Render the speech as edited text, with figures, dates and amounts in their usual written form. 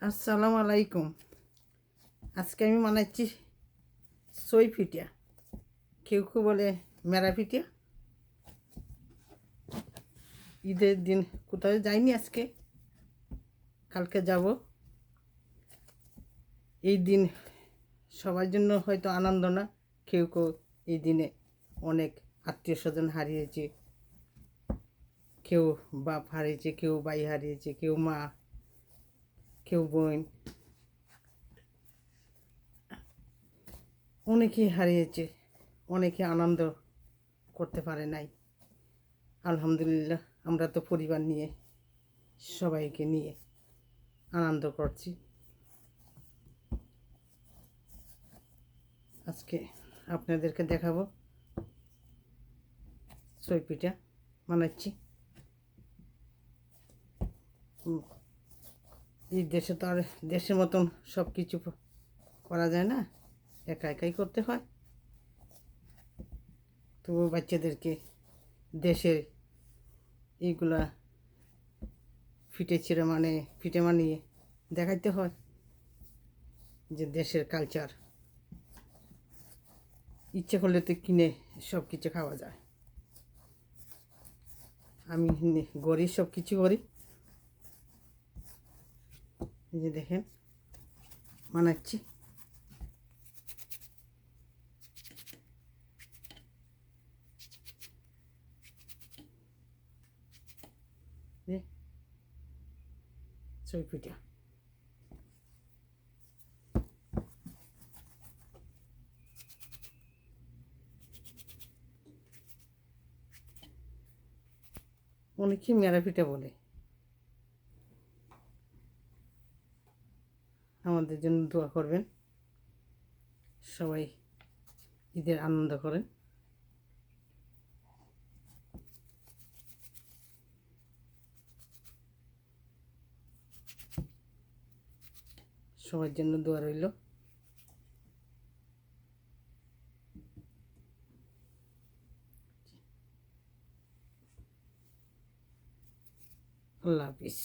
আসসালামু আলাইকুম। আজকে আমি বানাচ্ছি সই পিঠা, কেউ কেউ বলে মেরা পিঠা। ঈদের দিন কোথাও যাইনি, আজকে কালকে যাব। এই দিন সবার জন্য হয়তো আনন্দ না, কেউ কেউ এই দিনে অনেক আত্মীয় স্বজন হারিয়েছে, কেউ বাপ হারিয়েছে, কেউ ভাই হারিয়েছে, কেউ মা, কেউ বোন, অনেকেই হারিয়েছে, অনেকে আনন্দ করতে পারে নাই। আলহামদুলিল্লাহ, আমরা তো পরিবার নিয়ে সবাইকে নিয়ে আনন্দ করছি। আজকে আপনাদেরকে দেখাবো সই পিঠা বানাচ্ছি। এই দেশে তো আর দেশের মতন সব কিছু করা যায় না, একা একাই করতে হয়। তবু বাচ্চাদেরকে দেশের এইগুলা পিঠে বানিয়ে দেখাইতে হয় যে দেশের কালচার। ইচ্ছে করলে তো কিনে সব কিছু খাওয়া যায়। আমি করি, সব কিছু করি। এই যে দেখেন বানাচ্ছি। সই পিঠা অনেকেই মেরা পিঠা বলে। আমাদের জন্য দোয়া করবেন, সবাই ঈদের আনন্দ করেন। সবার জন্য দোয়া রইল। আল্লাহ হাফিজ।